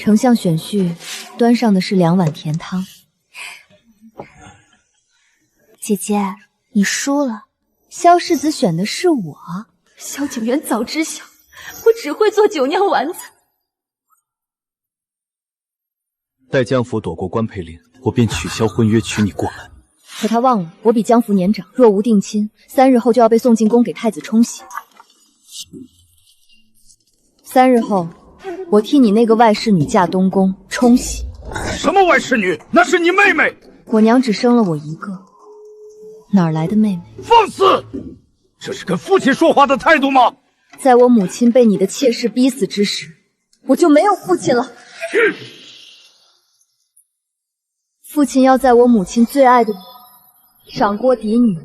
丞相选婿端上的是2碗甜汤。姐姐，你输了。萧世子选的是我。萧景元早知晓，我只会做酒酿丸子。待江府躲过官配令，我便取消婚约，娶你过门。可他忘了，我比江福年长，若无定亲，3日后就要被送进宫给太子冲洗。3日后，我替你那个外侍女嫁东宫冲洗。什么外侍女？那是你妹妹。我娘只生了我一个，哪儿来的妹妹？放肆！这是跟父亲说话的态度吗？在我母亲被你的妾室逼死之时，我就没有父亲了。父亲要在我母亲最爱的赏锅嫡女。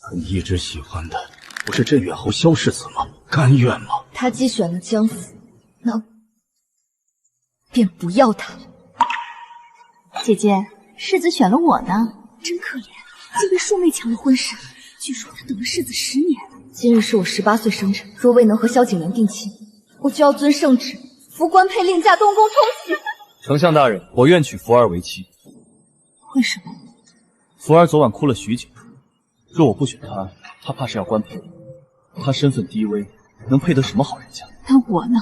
可你一直喜欢的不是镇远侯萧世子吗？甘愿吗？他既选了江府，那便不要他。姐姐，世子选了我呢，真可怜，竟被庶妹抢了婚事。据说他等了世子10年。今日是我18岁生辰，若未能和萧景元定亲，我就要遵圣旨，服官配令嫁东宫冲洗。丞相大人，我愿娶福儿为妻。为什么？福儿昨晚哭了许久，若我不选她，她怕是要官配。她身份低微，能配得什么好人家？那我呢？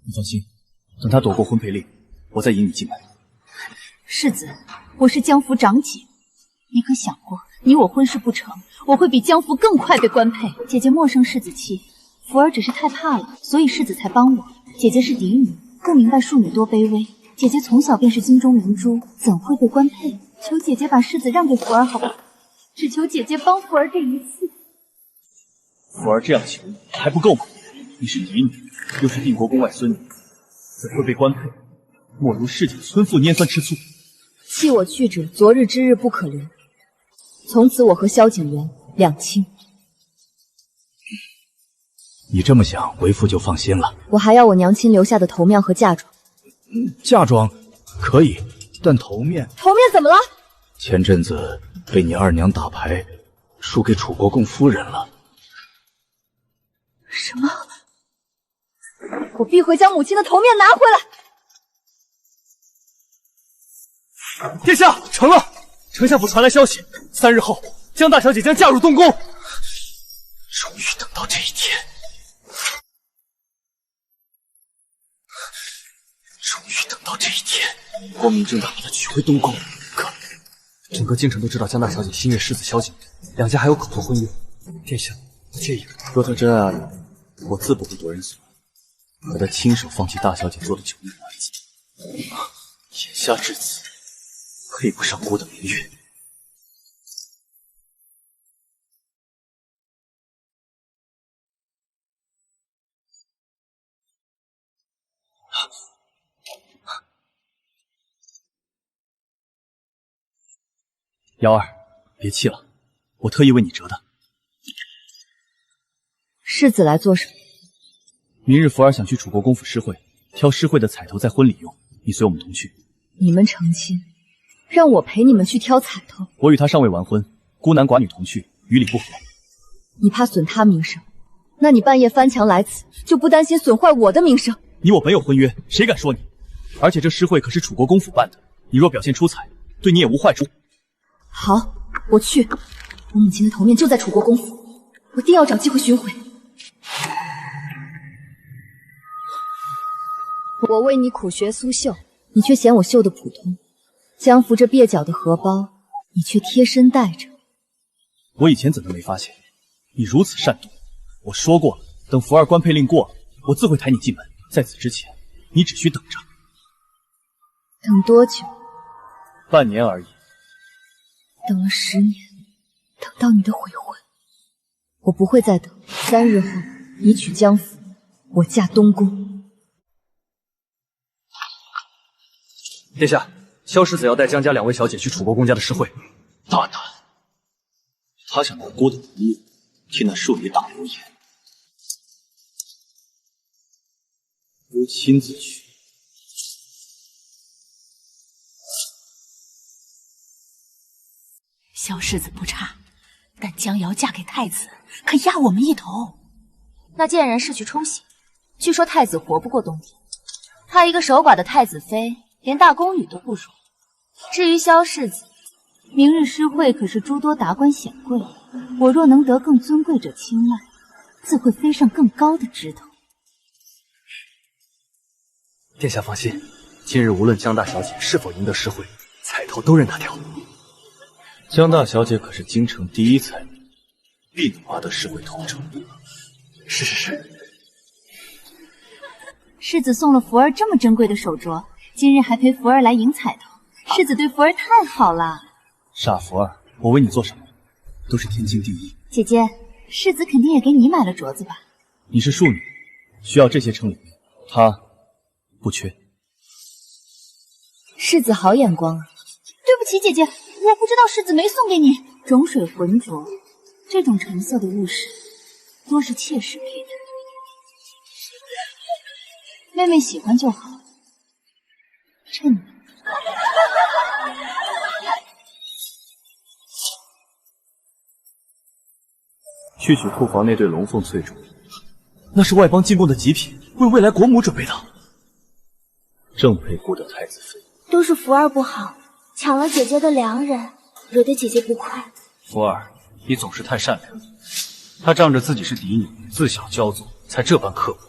你放心，等她躲过婚配令，我再引你进门。世子，我是江福长姐，你可想过，你我婚事不成，我会比江福更快被官配。姐姐莫生世子气，福儿只是太怕了，所以世子才帮我。姐姐是嫡女，更明白庶女多卑微。姐姐从小便是金中明珠，怎会被官配？求姐姐把世子让给福儿好不好？只求姐姐帮福儿这一次。福儿这样求还不够吗？你是嫡女，又是定国公外孙女，怎会被官配？莫如市井村妇拈酸吃醋。弃我去者，昨日之日不可留。从此我和萧景元两清。你这么想，为父就放心了。我还要我娘亲留下的头面和嫁妆。嫁妆可以，但头面怎么了？前阵子被你二娘打牌输给楚国公夫人了。什么？我必会将母亲的头面拿回来。殿下，成了！丞相府传来消息，3日后江大小姐将嫁入东宫。终于等到这一天，光明正大把她娶回东宫。可整个京城都知道江大小姐心悦世子萧景，两家还有口头婚约。殿下不介意吗？若她真爱了我，自不会夺人所爱。可她亲手放弃大小姐做的酒酿丸子，眼下至此，配不上姑的明月。瑶儿，别气了，我特意为你折的。世子来做什么？明日福儿想去楚国公府诗会，挑诗会的彩头在婚礼用，你随我们同去。你们成亲，让我陪你们去挑彩头？我与他尚未完婚，孤男寡女同去，与理不合。你怕损他名声，那你半夜翻墙来此，就不担心损坏我的名声？你我本有婚约，谁敢说你？而且这诗会可是楚国公府办的，你若表现出彩，对你也无坏处。好，我去。我母亲的头面就在楚国公府，我定要找机会寻回。我为你苦学苏绣，你却嫌我绣的普通；江福这蹩脚的荷包，你却贴身带着。我以前怎能没发现你如此善妒？我说过了，等福儿官配令过了，我自会抬你进门。在此之前，你只需等着。等多久？半年而已。等了10年，等到你的悔婚，我不会再等。3日后，你娶江府，我嫁东宫。殿下，萧世子要带江家2位小姐去楚国公家的诗会。大胆！他想拿郭的名义替那庶女打流言，我亲自去。萧世子不差，但江瑶嫁给太子，可压我们一头。那贱人是去冲洗，据说太子活不过冬天，他一个守寡的太子妃，连大宫女都不如。至于萧世子，明日诗会可是诸多达官显贵，我若能得更尊贵者青睐，自会飞上更高的枝头。殿下放心，今日无论江大小姐是否赢得诗会，彩头都任她挑。江大小姐可是京城第一才女，必能拔得诗会头筹。是。世子送了福儿这么珍贵的手镯，今日还陪福儿来赢彩头，世子对福儿太好了。傻福儿，我为你做什么，都是天经地义。姐姐，世子肯定也给你买了镯子吧？你是庶女，需要这些称礼，他不缺。世子好眼光啊！对不起，姐姐，我不知道世子没送给你种水浑镯，这种成色的物饰多是妾室佩戴。妹妹喜欢就好，趁你。去取库房那对龙凤翠镯，那是外邦进贡的极品，为未来国母准备的，正配顾得太子妃。都是福儿不好，抢了姐姐的良人，惹得姐姐不快。福儿，你总是太善良，他仗着自己是嫡女，自小骄纵，才这般刻薄。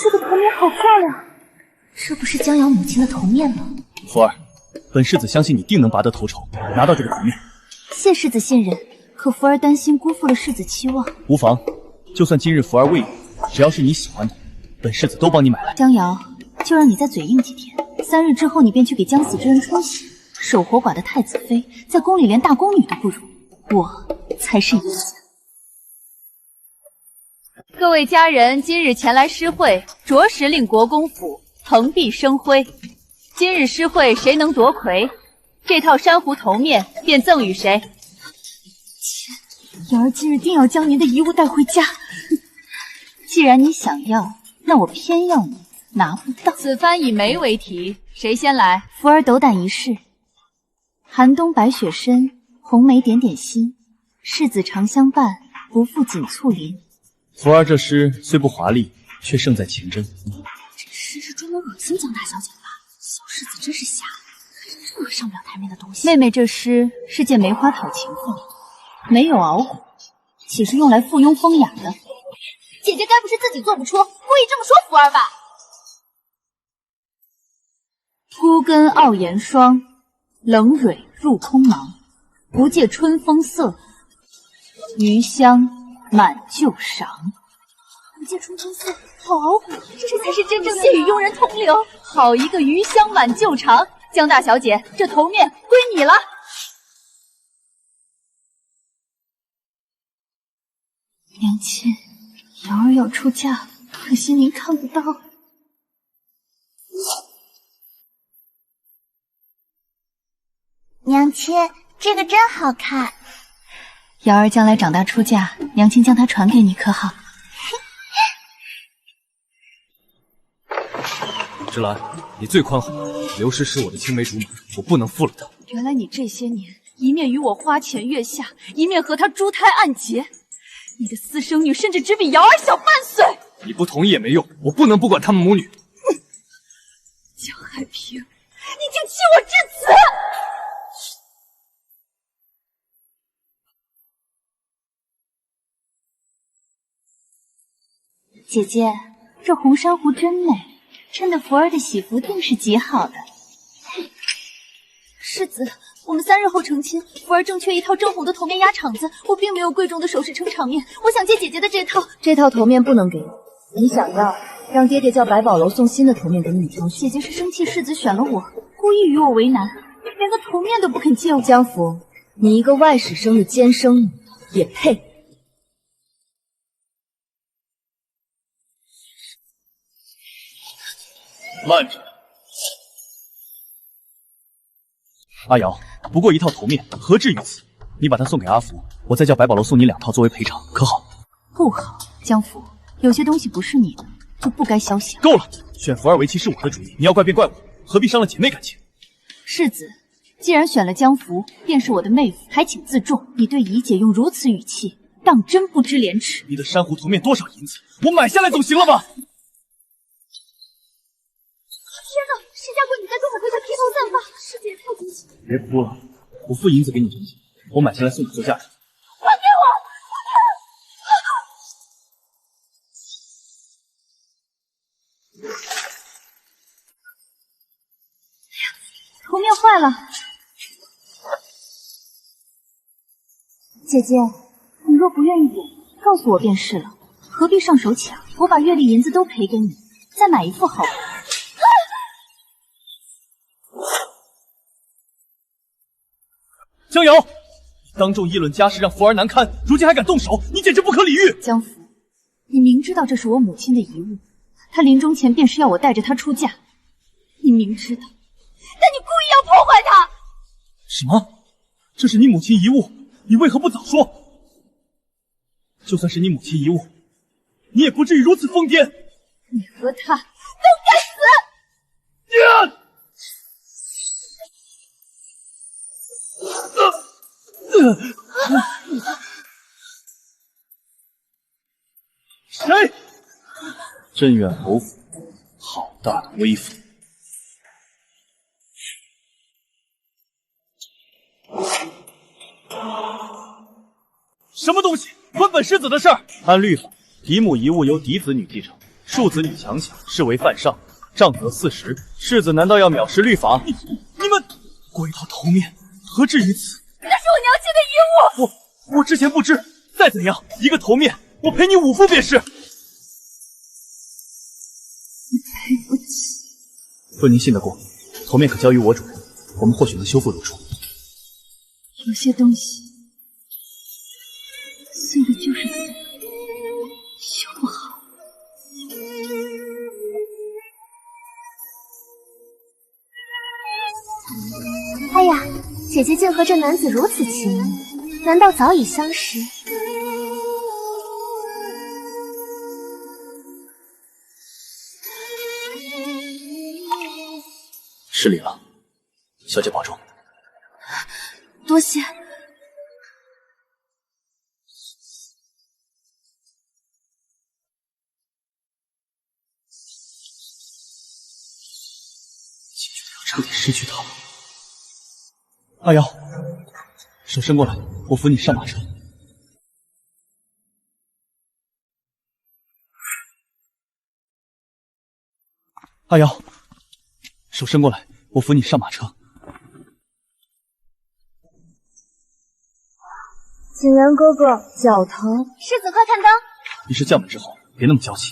这个头面好漂亮，这不是江瑶母亲的头面吗？福儿，本世子相信你定能拔得头筹，拿到这个头面。谢世子信任，可福儿担心辜负了世子期望。无妨，就算今日福儿未赢，只要是你喜欢的，本世子都帮你买来。江瑶，就让你再嘴硬几天，3日之后你便去给江死之人冲喜。守活寡的太子妃，在宫里连大宫女都不如，我才是赢家。各位家人今日前来诗会，着实令国公府蓬荜生辉。今日诗会谁能夺魁，这套珊瑚头面便赠与谁。瑶儿今日定要将您的遗物带回家。既然你想要，那我偏要你拿不到。此番以梅为题，谁先来？福儿斗胆一试。寒冬白雪深，红梅点点心。世子长相伴，不负锦簇林。福儿这诗虽不华丽，却胜在情真。这诗是专门恶心江大小姐的吧？小世子真是瞎了，任何上不了台面的东西。妹妹这诗是借梅花讨情妇，没有熬骨，岂是用来附庸风雅的？姐姐该不是自己做不出，故意这么说福儿吧？孤根傲严霜，冷蕊入空芒。不借春风色，余香满旧裳。不借春风色，好熬骨，这才是真正的谢与庸人同流。好一个余香满旧裳！江大小姐，这头面归你了。娘亲，瑶儿要出嫁，可惜您看不到。娘亲，这个真好看。瑶儿将来长大出嫁，娘亲将它传给你，可好？芷兰，你最宽宏，刘诗是我的青梅竹马，我不能负了她。原来你这些年一面与我花前月下，一面和她珠胎暗结。你的私生女甚至只比瑶儿小半岁。你不同意也没用，我不能不管他们母女。江海平，你竟弃我至此！姐姐，这红珊瑚真美，衬得福儿的喜服定是极好的。世子，我们3日后成亲，福儿正缺一套正红的头面压场子，我并没有贵重的首饰撑场面，我想借姐姐的这套。这套头面不能给你，你想要，让爹爹叫百宝楼送新的头面给你挑选。姐姐是生气世子选了我，故意与我为难，连个头面都不肯借我。江福，你一个外史生的奸生女，也配？慢着！阿瑶，不过一套头面，何至于此？你把它送给阿福，我再叫百宝楼送你2套作为赔偿，可好？不好，江福，有些东西不是你的，就不该肖想。够了，选福儿为妻是我的主意，你要怪便怪我，何必伤了姐妹感情？世子，既然选了江福，便是我的妹夫，还请自重。你对姨姐用如此语气，当真不知廉耻。你的珊瑚头面多少银子？我买下来总行了吧？天哪，谁家闺女在跟我回家披头散发？世子也太惊喜了。别哭了，我付银子给你就行，我买下来送你做嫁妆。还给我！头面坏了。姐姐，你若不愿意给，告诉我便是了，何必上手抢？我把月例银子都赔给你，再买一副好牌。江瑶，你当众议论家事，让福儿难堪，如今还敢动手，你简直不可理喻！江福，你明知道这是我母亲的遗物，她临终前便是要我带着她出嫁，你明知道，但你故意要破坏她。什么？这是你母亲遗物，你为何不早说？就算是你母亲遗物，你也不至于如此疯癫。你和她都该死！谁？镇远侯府，好大的威风！什么东西？关本世子的事儿！按律法，嫡母遗物由嫡子女继承，庶子女强抢，视为犯上，杖责40。世子难道要藐视律法？你们过一套头面，何至于此？那是我娘亲的遗物。我之前不知，再怎样，一个头面，我赔你5副便是。你赔不起。若您信得过，头面可交于我主人，我们或许能修复如初。有些东西碎的就是碎，修不好。哎呀，姐姐竟和这男子如此亲密，难道早已相识？失礼了，小姐保重。多谢。彻底失去他了。阿瑶，手伸过来，我扶你上马车。阿瑶，手伸过来，我扶你上马车。景元哥哥，脚疼。世子快看灯！你是将门之后，别那么娇气。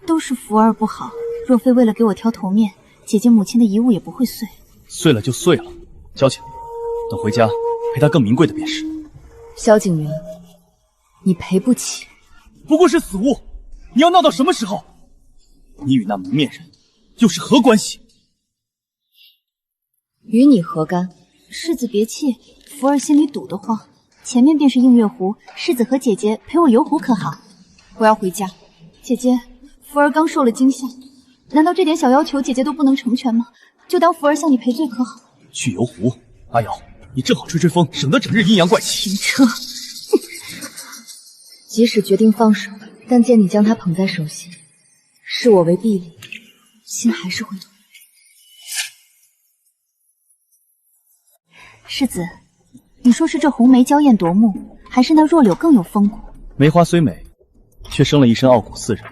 都是福儿不好，若非为了给我挑头面，姐姐母亲的遗物也不会碎。碎了就碎了，交情。等回家赔他更名贵的便是。萧景元，你赔不起。不过是死物，你要闹到什么时候？你与那蒙面人又是何关系？与你何干？世子别气，福儿心里堵得慌。前面便是映月湖，世子和姐姐陪我游湖可好？我要回家。姐姐，福儿刚受了惊吓，难道这点小要求姐姐都不能成全吗？就当福儿向你赔罪可好？去游湖，阿瑶，你正好吹吹风，省得整日阴阳怪气。停车！即使决定放手，但见你将他捧在手心，视我为婢女，心还是会痛。世子，你说是这红梅娇艳夺目，还是那弱柳更有风骨？梅花虽美，却生了一身傲骨刺人。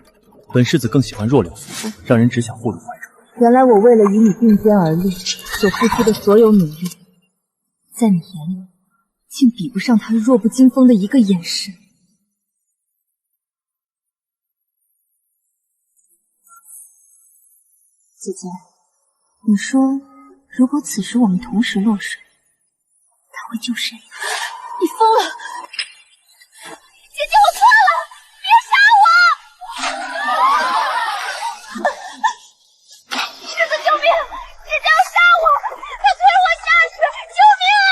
本世子更喜欢弱柳扶风，让人只想护入怀中。原来我为了与你并肩而立，所付出的所有努力，在你眼里，竟比不上他弱不禁风的一个眼神。姐姐，你说，如果此时我们同时落水，他会救谁？你疯了！姐姐，我错了，别杀我！世子救命！姐姐要杀我，她推我下水，救命啊！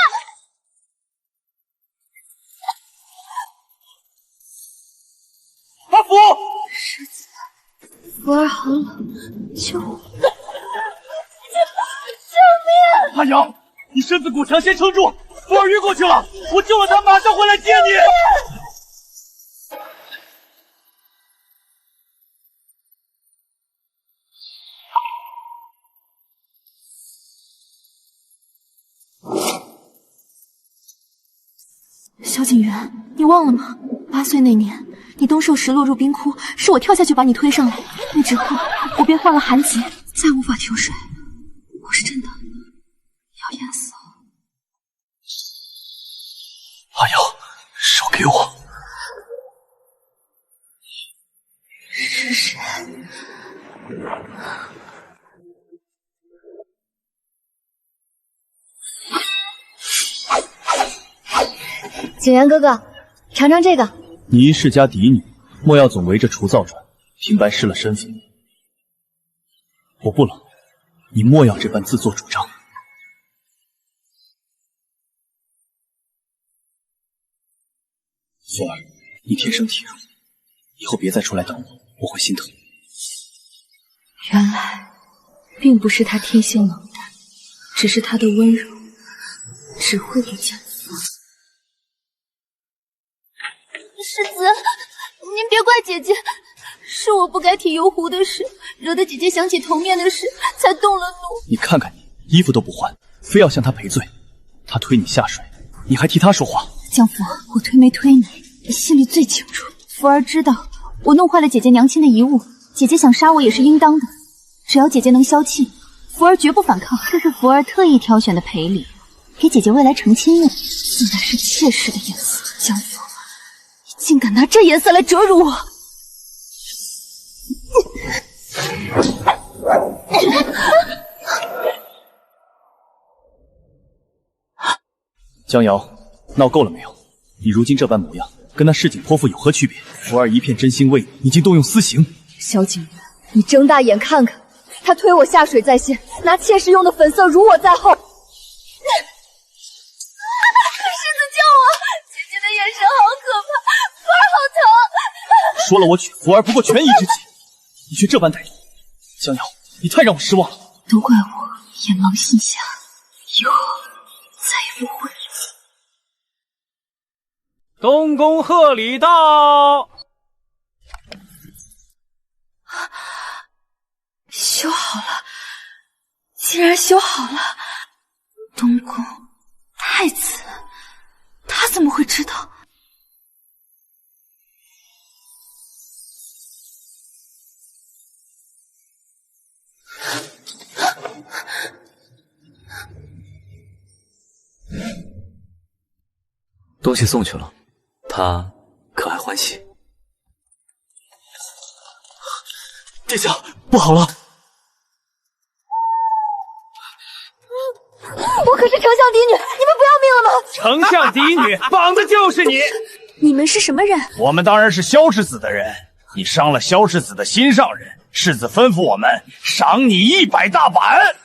阿福，是福儿好冷，救我！阿瑶，你身子骨强，先撑住。福儿晕过去了，我救了他，马上回来接你。萧景元，你忘了吗？8岁那年，你东寿时落入冰窟，是我跳下去把你推上来。那之后，我便患了寒疾，再无法求水。我是真的要淹死了。阿瑶，手给我。是谁？景元哥哥，尝尝这个。你一世家嫡女，莫要总围着除灶转，平白失了身份。我不冷，你莫要这般自作主张。福儿，你天生体弱，以后别再出来等我，我会心疼。原来，并不是他天性冷淡，只是他的温柔只会给江夫。世子，您别怪姐姐，是我不该提游湖的事，惹得姐姐想起头面的事，才动了怒。你看看你，衣服都不换，非要向他赔罪。他推你下水，你还替他说话。江福，我推没推你，你心里最清楚。福儿知道我弄坏了姐姐娘亲的遗物，姐姐想杀我也是应当的。只要姐姐能消气，福儿绝不反抗。这是福儿特意挑选的赔礼，给姐姐未来成亲用，自然是妾室的颜色。江福，你竟敢拿这颜色来折辱我！江瑶，闹够了没有？你如今这般模样，跟那市井泼妇有何区别？福儿一片真心为你，已经动用私刑。萧景元，你睁大眼看看，他推我下水在先，拿妾室用的粉色辱我在后。世子救我！姐姐的眼神好可怕，福儿好疼。说了我娶福儿不过权宜之计，你却这般歹毒。江瑶，你太让我失望了。都怪我眼盲心瞎，以后再也不会。东宫贺礼到。修好了，竟然修好了！东宫太子，他怎么会知道？东西送去了，他可还欢喜？殿下，不好了！我可是丞相嫡女，你们不要命了吗？丞相嫡女绑的就是你！你们是什么人？我们当然是萧世子的人。你伤了萧世子的心上人，世子吩咐我们赏你100大板。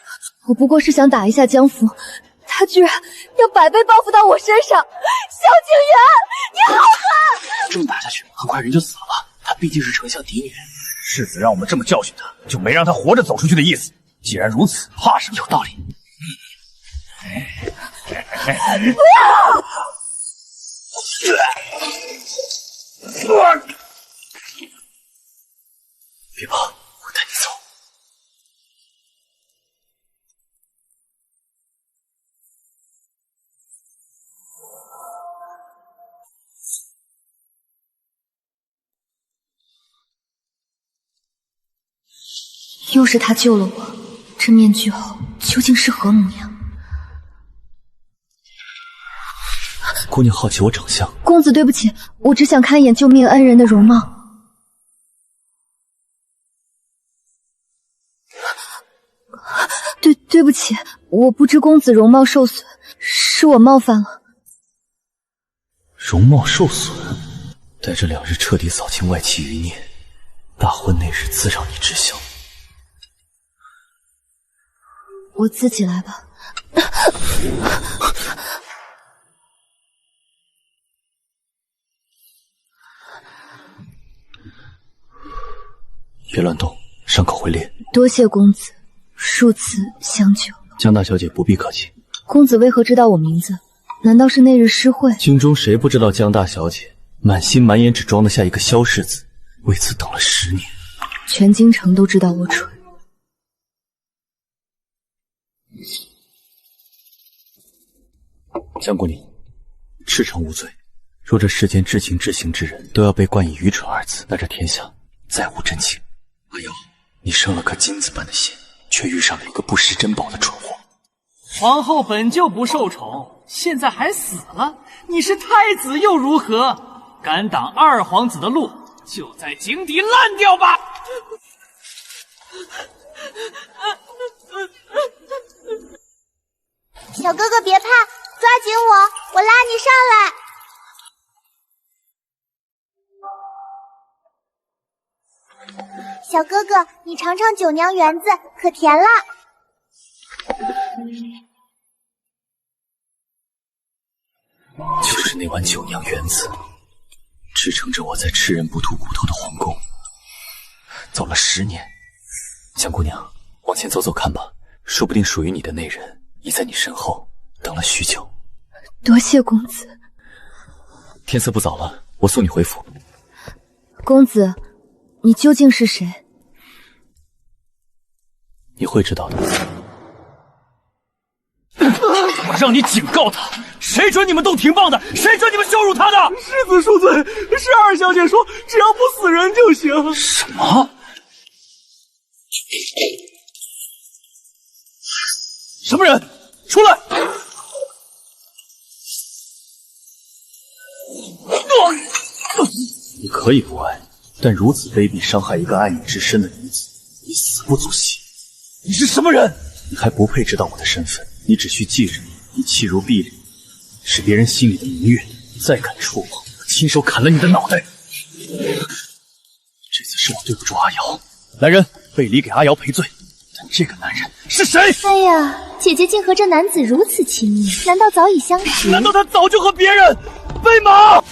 我不过是想打一下江福，他居然要100倍报复到我身上。萧景元，你好狠！这么打下去，很快人就死了吧？她毕竟是丞相嫡女。世子让我们这么教训他，就没让他活着走出去的意思。既然如此，怕什么？有道理。不要！别怕，我带你走。又是他救了我，这面具后究竟是何模样？姑娘好奇我长相。公子对不起，我只想看一眼救命恩人的容貌。对不起，我不知公子容貌受损，是我冒犯了。容貌受损，待这2日彻底扫清外戚余孽，大婚那日自让你知晓。我自己来吧。别乱动，伤口会裂。多谢公子数次相救。江大小姐不必客气。公子为何知道我名字？难道是那日诗会？京中谁不知道江大小姐？满心满眼只装得下一个萧世子，为此等了10年。全京城都知道我蠢。江姑娘，赤诚无罪。若这世间至情至行之人都要被冠以愚蠢2字，那这天下再无真情。阿瑶，你生了颗金子般的心，却遇上了一个不识珍宝的蠢货。皇后本就不受宠，现在还死了，你是太子又如何？敢挡2皇子的路，就在井底烂掉吧！小哥哥别怕，抓紧我拉你上来。小哥哥，你尝尝九娘园子，可甜了。就是那碗九娘园子，支撑着我在吃人不吐骨头的皇宫，走了10年。江姑娘，往前走走看吧，说不定属于你的那人已在你身后等了许久。多谢公子。天色不早了，我送你回府。公子，你究竟是谁？你会知道的。我让你警告他，谁准你们动廷棒的？谁准你们羞辱他的？世子恕罪，是2小姐说，只要不死人就行。什么？什么人？出来！你可以不爱，但如此卑鄙伤害一个爱你至深的女子，你死不足惜。你是什么人？你还不配知道我的身份。你只需记着，你弃如敝履，是别人心里的明月。再敢触碰，我亲手砍了你的脑袋。这次是我对不住阿瑶，来人，背礼给阿瑶赔罪。但这个男人是谁？哎呀，姐姐竟和这男子如此亲密，难道早已相识？难道他早就和别人？飞马！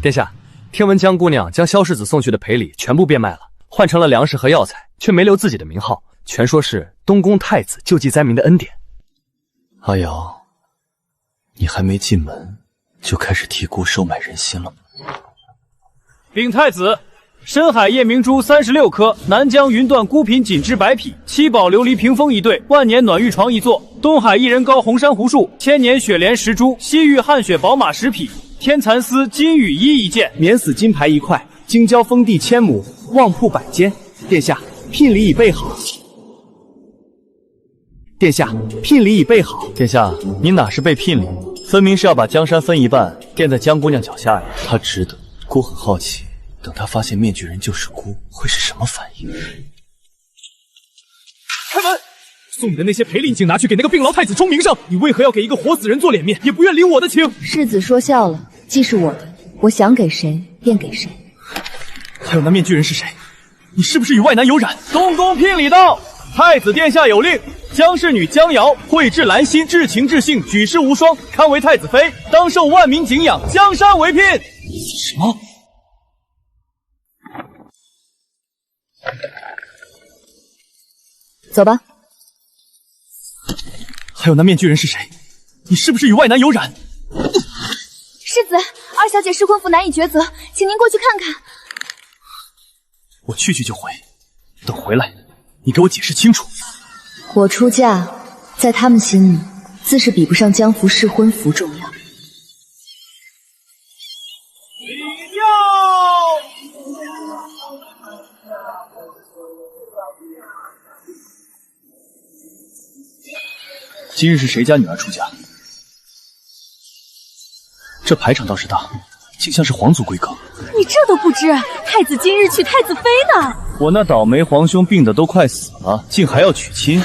殿下，听闻江姑娘将萧世子送去的赔礼全部变卖了，换成了粮食和药材，却没留自己的名号，全说是东宫太子救济灾民的恩典。阿瑶，你还没进门就开始提锅收买人心了吗？禀太子，深海夜明珠36颗，南疆云段孤品锦织100匹，七宝琉璃屏风1对，万年暖玉床1座，东海薏仁膏红珊瑚树，千年雪莲10株，西域汗血宝马10匹，天蚕丝金羽衣1件，免死金牌1块，京郊封地1000亩，旺铺100间。殿下，聘礼已备好。殿下，聘礼已备好。殿下，你哪是被聘礼，分明是要把江山分一半垫在江姑娘脚下呀！她值得。姑很好奇，等她发现面具人就是姑，会是什么反应？开门！送你的那些赔礼，竟拿去给那个病痨太子充名声，你为何要给一个活死人做脸面，也不愿领我的情？世子说笑了，既是我的，我想给谁便给谁。还有那面具人是谁？你是不是与外男有染？东宫聘礼到，太子殿下有令，江氏女江瑶蕙质兰心，至情至性，举世无双，堪为太子妃，当受万民敬仰，江山为聘。什么？走吧。还有那面具人是谁？你是不是与外男有染？世子，2小姐失婚妇难以抉择，请您过去看看。我去就回，等回来，你给我解释清楚。我出嫁，在他们心里，自是比不上江服试婚服重要。今日是谁家女儿出嫁？这排场倒是大，竟像是皇族规格。你这都不知，太子今日娶太子妃呢。我那倒霉皇兄病得都快死了，竟还要娶亲，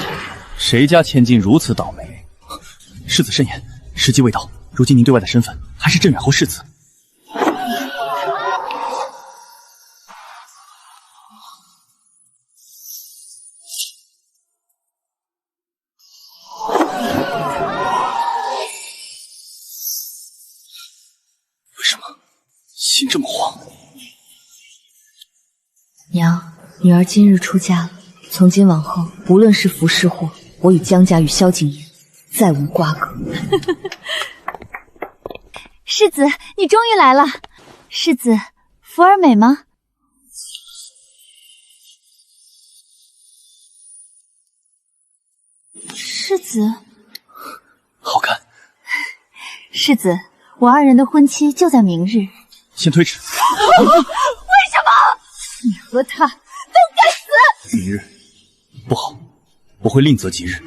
谁家千金如此倒霉？世子慎言，时机未到。如今您对外的身份还是镇远侯世子。为什么心这么慌？娘，女儿今日出嫁了。从今往后，无论是福是祸，我与江家与萧景琰再无瓜葛。世子，你终于来了。世子，福儿美吗？世子，好看。世子，我二人的婚期就在明日。先推迟。为什么？你和他都该死！明日不好，我会另择吉日。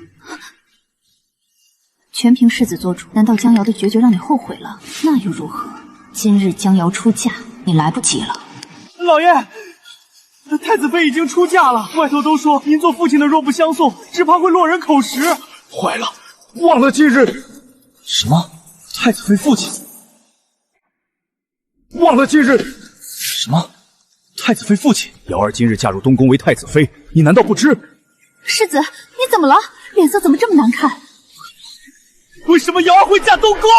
全凭世子做主，难道江瑶的决绝让你后悔了？那又如何？今日江瑶出嫁，你来不及了。老爷，太子妃已经出嫁了，外头都说您做父亲的若不相送，只怕会落人口实。坏了，忘了今日。什么？太子妃父亲？忘了今日。什么？太子妃父亲？瑶儿今日嫁入东宫为太子妃，你难道不知？世子，你怎么了？脸色怎么这么难看？为什么瑶儿会嫁东宫？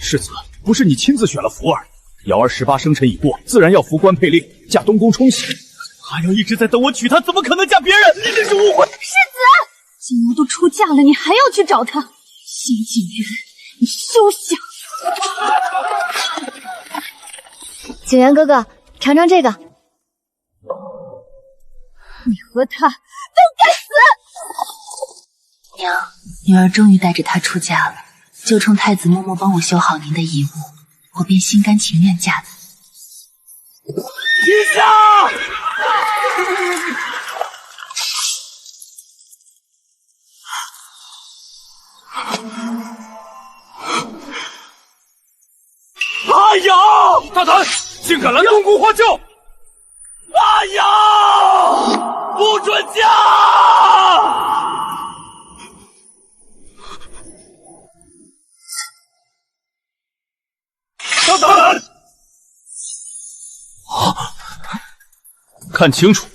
世子，不是你亲自选了福儿，瑶儿18生辰已过，自然要服官配令，嫁东宫冲喜。阿瑶一直在等我娶她，怎么可能嫁别人？一定是误会。世子，景瑶都出嫁了，你还要去找她？萧景琰，你休想！景琰哥哥，尝尝这个。你和他都该死！娘，女儿终于带着他出嫁了，就冲太子默默帮我修好您的遗物，我便心甘情愿嫁子。陛下！阿瑶，大胆，竟敢拦东宫花轿！阿瑶，不准嫁！大胆！看清楚，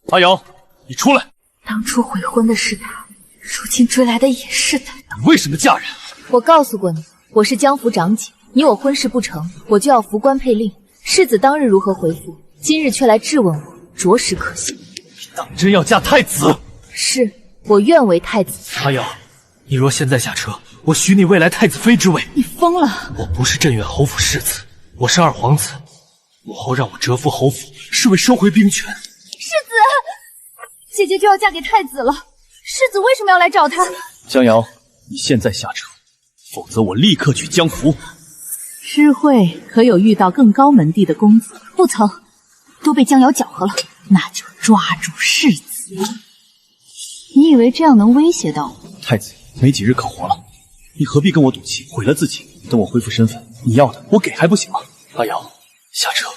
阿瑶，你出来！当初悔婚的是他，如今追来的也是他。你为什么嫁人？我告诉过你，我是江府长姐，你我婚事不成，我就要服官配令。世子当日如何回复？今日却来质问我，着实可惜。你当真要嫁太子？是，我愿为太子。阿瑶，你若现在下车，我许你未来太子妃之位。你疯了！我不是镇远侯府世子，我是二皇子。母后让我蛰伏侯府，是为收回兵权。世子，姐姐就要嫁给太子了，世子为什么要来找她？江瑶，你现在下车，否则我立刻去江府。诗慧可有遇到更高门第的公子？不曾，都被江瑶搅和了。那就抓住世子。你以为这样能威胁到我？太子没几日可活了，你何必跟我赌气，毁了自己？等我恢复身份，你要的我给还不行吗？阿瑶，下车。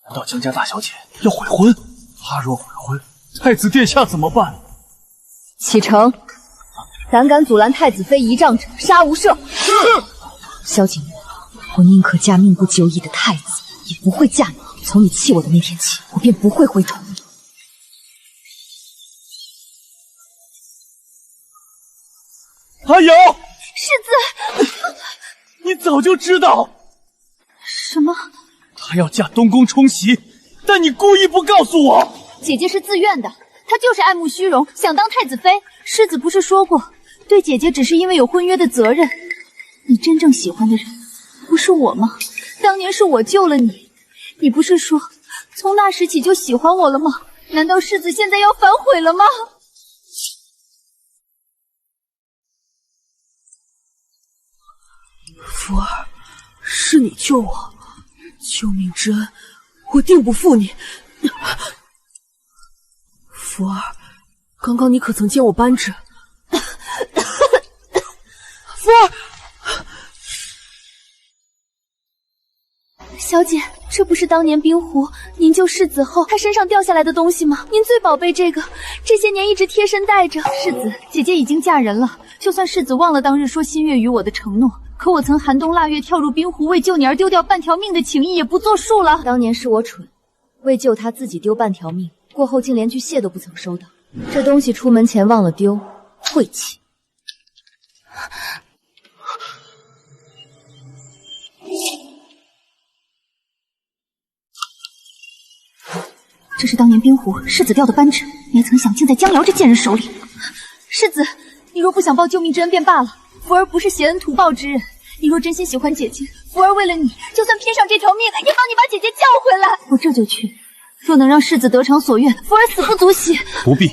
难道江家大小姐要悔婚？她若悔婚，太子殿下怎么办？启程！胆敢阻拦太子妃仪仗者，杀无赦！是。萧景琰，我宁可嫁命不久矣的太子，也不会嫁你。从你弃我的那天起，我便不会回头。阿瑶，世子，你早就知道什么？她要嫁东宫冲喜，但你故意不告诉我。姐姐是自愿的，她就是爱慕虚荣，想当太子妃。世子不是说过，对姐姐只是因为有婚约的责任。你真正喜欢的人不是我吗？当年是我救了你，你不是说从那时起就喜欢我了吗？难道世子现在要反悔了吗？福儿，是你救我，救命之恩，我定不负你。福儿，刚刚你可曾见我扳指？福儿，小姐，这不是当年冰湖您救世子后他身上掉下来的东西吗？您最宝贝这个，这些年一直贴身带着。世子，姐姐已经嫁人了，就算世子忘了当日说新月与我的承诺，可我曾寒冬腊月跳入冰湖为救你而丢掉半条命的情谊也不作数了。当年是我蠢，为救他自己丢半条命，过后竟连句谢都不曾收到。这东西出门前忘了丢，晦气。这是当年冰湖世子掉的扳指，没曾想竟在江瑶这贱人手里。世子，你若不想报救命之恩便罢了，福儿不是挟恩图报之人。你若真心喜欢姐姐，福儿为了你，就算拼上这条命，也帮你把姐姐叫回来。我这就去。若能让世子得偿所愿，福儿死不足惜。不必，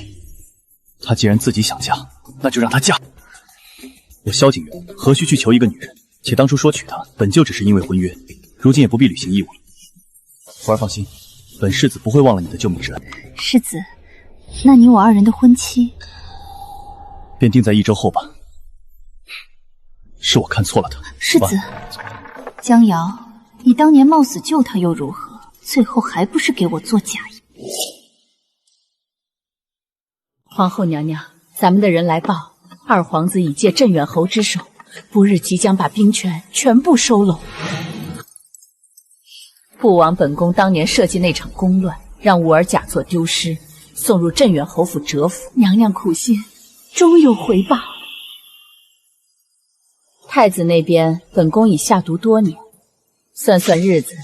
她既然自己想嫁，那就让她嫁。我萧景元何须去求一个女人？且当初说娶她，本就只是因为婚约，如今也不必履行义务了。福儿放心，本世子不会忘了你的救命之恩。世子，那你我二人的婚期便定在1周后吧。是我看错了他。世子，江瑶，你当年冒死救他又如何？最后还不是给我做嫁衣？皇后娘娘，咱们的人来报，二皇子已借镇远侯之手，不日即将把兵权全部收拢。不枉本宫当年设计那场宫乱，让吾儿假作丢失，送入镇远侯府蛰伏。娘娘苦心，终有回报。太子那边，本宫已下毒多年，算算日子，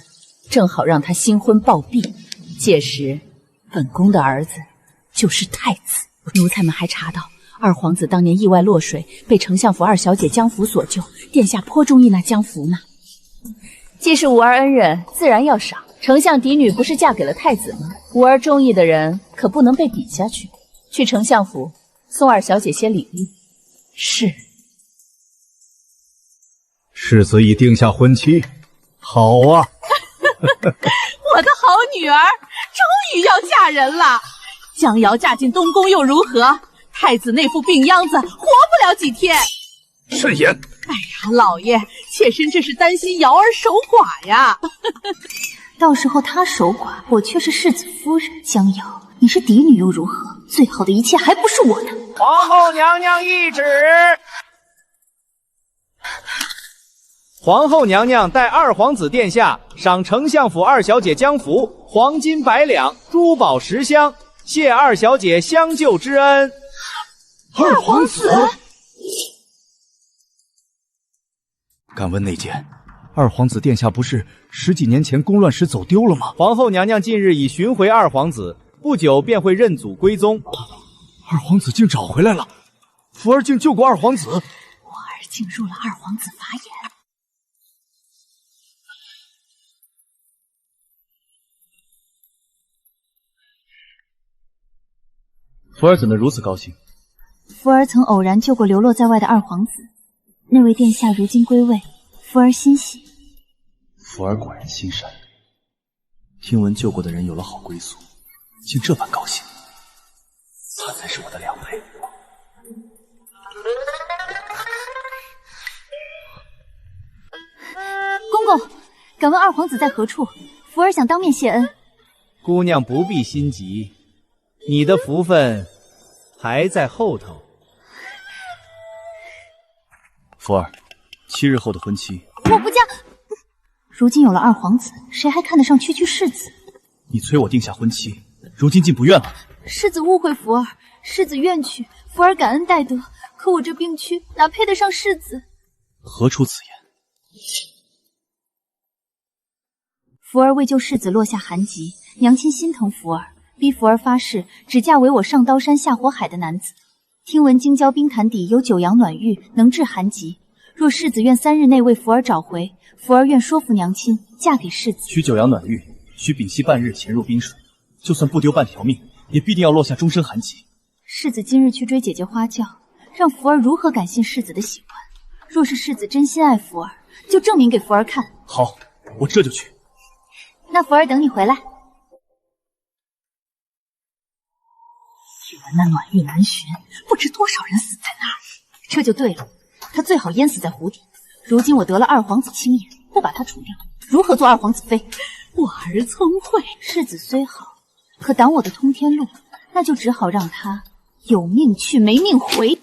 正好让他新婚暴毙。届时，本宫的儿子就是太子。奴才们还查到，二皇子当年意外落水，被丞相府二小姐江福所救，殿下颇中意那江福呢。既是吾儿恩人，自然要赏。丞相嫡女不是嫁给了太子吗？吾儿中意的人可不能被比下去。去丞相府送二小姐些礼物。是。世子已定下婚期，好啊！我的好女儿终于要嫁人了。江瑶嫁进东宫又如何？太子那副病秧子活不了几天。慎言！哎呀，老爷，妾身这是担心瑶儿守寡呀。到时候她守寡，我却是世子夫人。江瑶，你是嫡女又如何？最好的一切还不是我的。皇后娘娘懿旨。皇后娘娘代二皇子殿下赏丞相府二小姐江福黄金100两、珠宝10箱，谢二小姐相救之恩。二皇子，敢问内监，二皇子殿下不是10几年前宫乱时走丢了吗？皇后娘娘近日已寻回二皇子，不久便会认祖归宗。二皇子竟找回来了，福儿竟救过二皇子，我儿竟入了二皇子法眼。福儿怎能如此高兴？福儿曾偶然救过流落在外的二皇子，那位殿下如今归位，福儿欣喜。福儿果然心善，听闻救过的人有了好归宿，竟这般高兴，他才是我的良配。公公，敢问二皇子在何处？福儿想当面谢恩。姑娘不必心急，你的福分还在后头。福儿，7日后的婚期，我不嫁。如今有了二皇子，谁还看得上区区世子？你催我定下婚期，如今竟不愿了。世子误会福儿，世子愿娶，福儿感恩戴德。可我这病躯哪配得上世子？何出此言？福儿为救世子落下寒疾，娘亲心疼福儿，逼福儿发誓只嫁为我上刀山下火海的男子。听闻京郊冰潭底有九阳暖玉，能治寒疾。若世子愿3日内为福儿找回，福儿愿说服娘亲嫁给世子。取九阳暖玉，需屏息半日，潜入冰水，就算不丢半条命，也必定要落下终身寒疾。世子今日去追姐姐花轿，让福儿如何感信世子的喜欢？若是世子真心爱福儿，就证明给福儿看。好，我这就去。那福儿等你回来。听闻那暖玉难寻，不知多少人死在那儿。这就对了，他最好淹死在湖底。如今我得了二皇子青眼，不把他除掉，如何做二皇子妃？我儿聪慧，世子虽好，可挡我的通天路，那就只好让他有命去，没命回。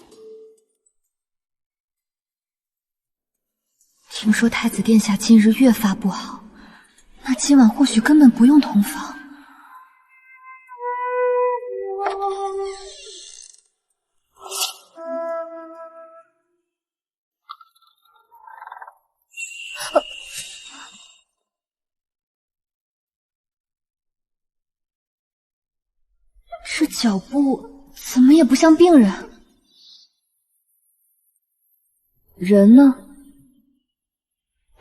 听说太子殿下近日越发不好，那今晚或许根本不用同房。这脚步怎么也不像病人。人呢？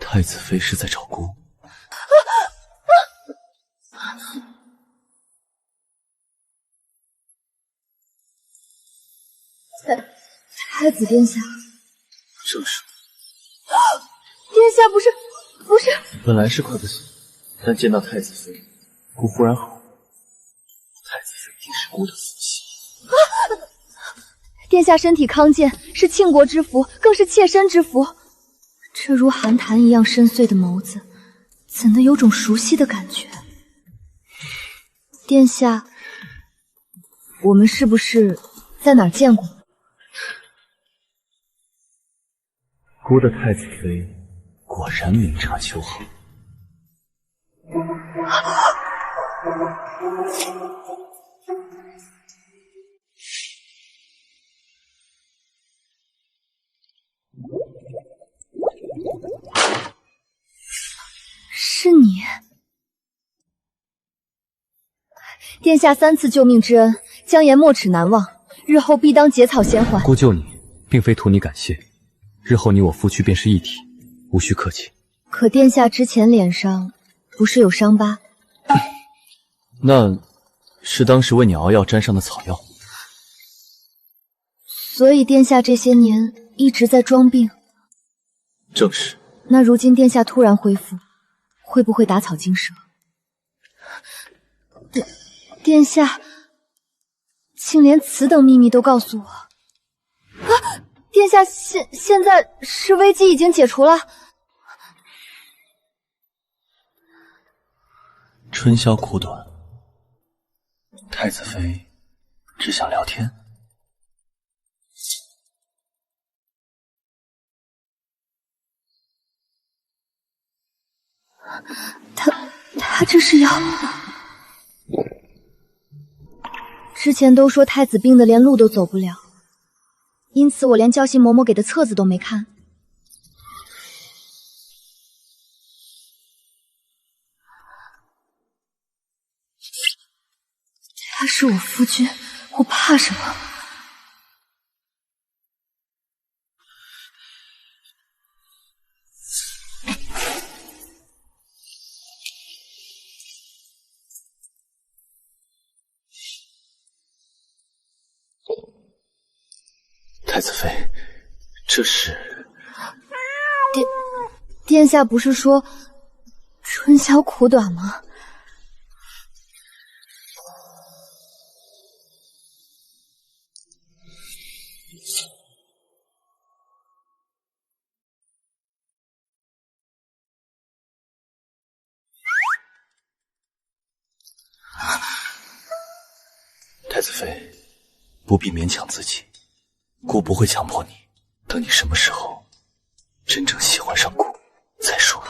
太子妃是在找姑。太子殿下，正是。殿下不是。本来是快不行，但见到太子妃，姑忽然好。太子妃一定是姑的福气。殿下身体康健，是庆国之福，更是妾身之福。这如寒潭一样深邃的眸子，怎的有种熟悉的感觉？殿下，我们是不是在哪儿见过？姑的太子妃果然明察秋毫。是你，殿下3次救命之恩，将言没齿难忘，日后必当结草衔环。姑救你，并非图你感谢，日后你我夫婿便是一体，无需客气。可殿下之前脸上不是有伤疤？那是当时为你熬药沾上的草药。所以殿下这些年一直在装病。正是。那如今殿下突然恢复，会不会打草惊蛇？殿下，竟连此等秘密都告诉我。啊！殿下，现在是危机已经解除了。春宵苦短，太子妃只想聊天。他这是要……之前都说太子病得连路都走不了，因此我连焦心嬷嬷给的册子都没看。他是我夫君，我怕什么？太子妃，这是……殿下不是说春宵苦短吗？太子妃，不必勉强自己。姑不会强迫你，等你什么时候真正喜欢上姑再说。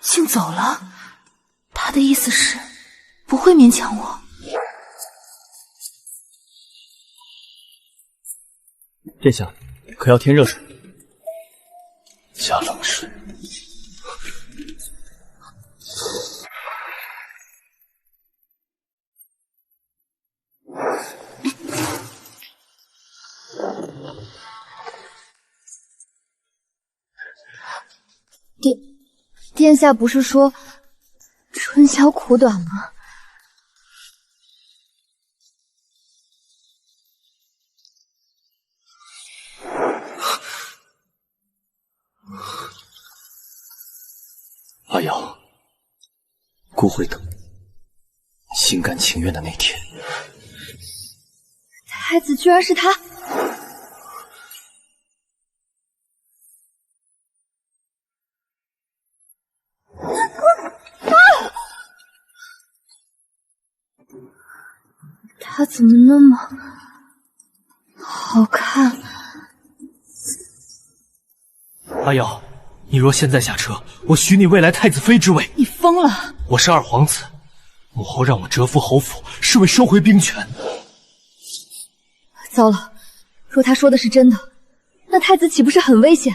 竟走了，他的意思是不会勉强我。殿下，可要添热水？加冷水。殿下不是说春宵苦短吗？阿瑶，姑会等你，心甘情愿的那天。太子居然是他！他怎么那么好看？阿瑶，你若现在下车，我许你未来太子妃之位。你疯了！我是二皇子，母后让我蛰伏侯府，是为收回兵权。糟了，若他说的是真的，那太子岂不是很危险？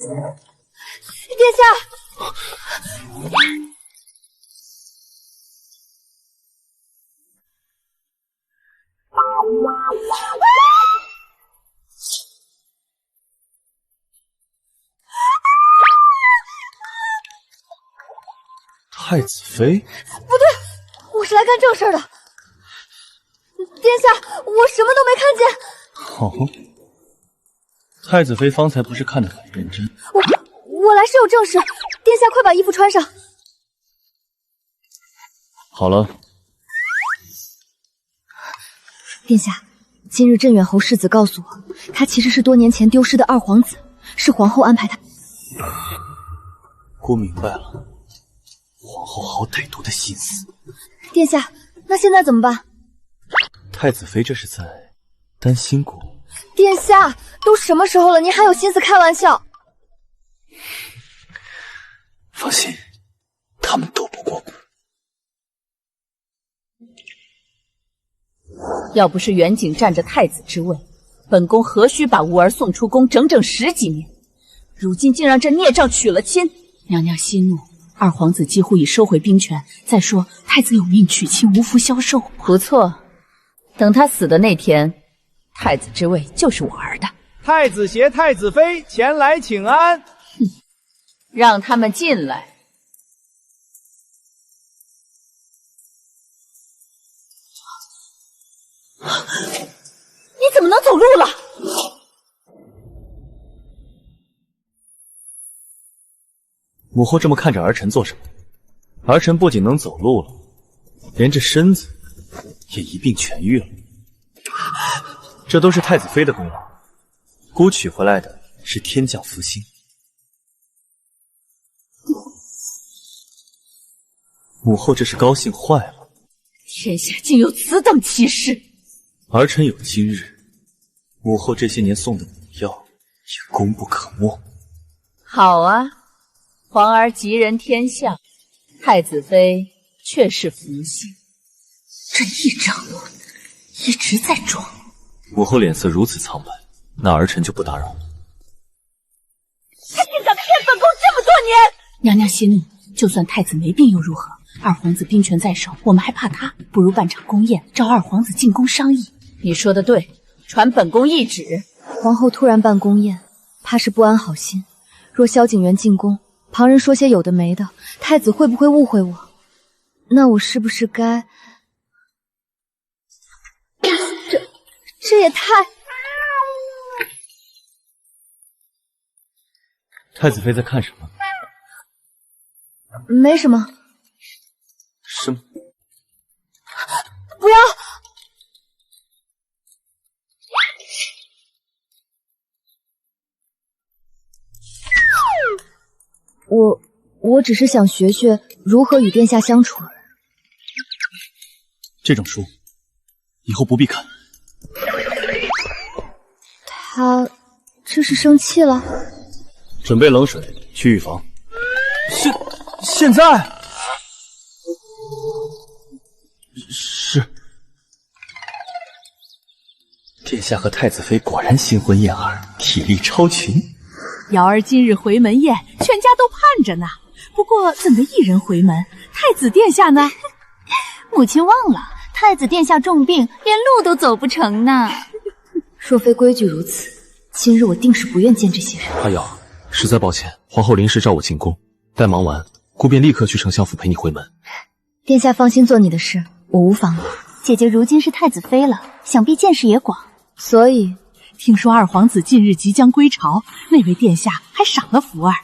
殿下。太子妃？不对，我是来干正事的。殿下，我什么都没看见。哦，太子妃方才不是看得很认真。我来是有正事，殿下快把衣服穿上。好了。殿下，今日镇远侯世子告诉我，他其实是多年前丢失的二皇子，是皇后安排他。姑明白了，皇后好歹毒的心思。殿下，那现在怎么办？太子妃这是在担心姑。殿下，都什么时候了，您还有心思开玩笑？放心，他们斗不过姑。要不是远景占着太子之位，本宫何须把吾儿送出宫整整10几年？如今竟让这孽障娶了亲，娘娘息怒，二皇子几乎已收回兵权。再说太子有命娶亲，无福消受。不错，等他死的那天，太子之位就是我儿的。太子携太子妃前来请安。哼，让他们进来。你怎么能走路了？母后这么看着儿臣做什么？儿臣不仅能走路了，连这身子也一并痊愈了。这都是太子妃的功劳，姑取回来的是天降福星。母后这是高兴坏了。天下竟有此等奇事！儿臣有今日，母后这些年送的补药也功不可没。好啊，皇儿吉人天相，太子妃确是福星。这一张一直在装。母后脸色如此苍白，那儿臣就不打扰了。他竟敢骗本宫这么多年！娘娘息怒，就算太子没病又如何？二皇子兵权在手，我们还怕他？不如办场宫宴，召二皇子进宫商议。你说的对，传本宫懿旨。皇后突然办宫宴，怕是不安好心。若萧景元进宫，旁人说些有的没的，太子会不会误会我？那我是不是该……这也太……太子妃在看什么？没什么。什么？不要！我只是想学学如何与殿下相处。这种书以后不必看。他这是生气了？准备冷水去御房。现在？是。殿下和太子妃果然新婚燕尔，体力超群。瑶儿今日回门宴，全家都盼着呢。不过怎的一人回门？太子殿下呢？母亲忘了，太子殿下重病，连路都走不成呢。若非规矩如此，今日我定是不愿见这些人。阿瑶，实在抱歉，皇后临时召我进宫，待忙完，姑便立刻去丞相府陪你回门。殿下放心做你的事，我无妨。姐姐如今是太子妃了，想必见识也广，所以听说二皇子近日即将归朝，那位殿下还赏了福儿。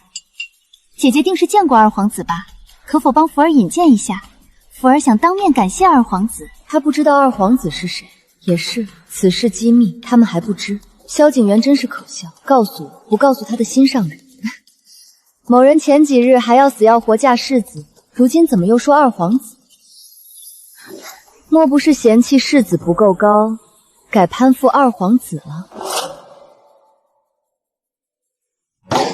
姐姐定是见过二皇子吧？可否帮福儿引荐一下？福儿想当面感谢二皇子。他不知道二皇子是谁，也是，此事机密，他们还不知。萧景元真是可笑，告诉我不告诉他的心上人。某人前几日还要死要活嫁世子，如今怎么又说二皇子？莫不是嫌弃世子不够高，改攀附二皇子了？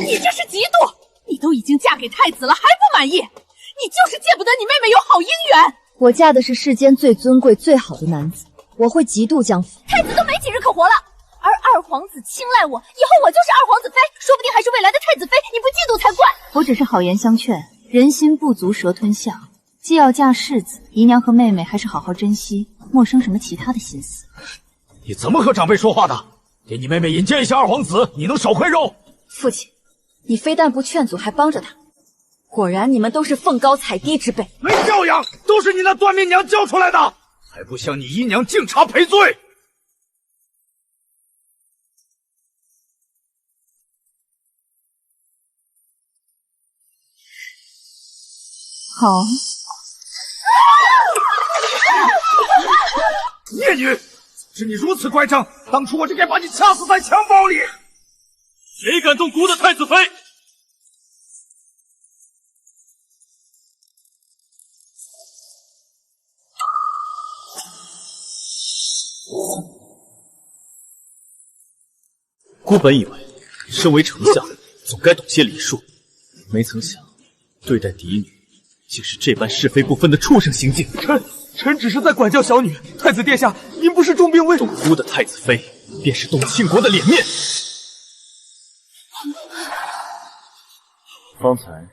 你这是嫉妒！你都已经嫁给太子了，还不满意？你就是见不得你妹妹有好姻缘。我嫁的是世间最尊贵最好的男子，我会嫉妒江府。太子都没几日可活了，而二皇皇子青睐我，以后我就是二皇子妃，说不定还是未来的太子妃，你不嫉妒才怪。我只是好言相劝，人心不足蛇吞象。既要嫁世子，姨娘和妹妹还是好好珍惜，莫生什么其他的心思。你怎么和长辈说话的？给你妹妹引荐一下二皇子，你能少块肉？父亲，你非但不劝阻，还帮着他，果然你们都是凤高踩低之辈，没教养，都是你那断面娘教出来的，还不向你姨娘敬茶赔罪。好，孽女，是你如此乖张，当初我就该把你掐死在襁褓里。谁敢动姑的太子妃？姑本以为身为丞相总该懂些礼数，没曾想对待嫡女竟是这般是非不分的畜生行径。臣只是在管教小女。太子殿下，您不是重病危？动姑的太子妃便是动庆国的脸面。方才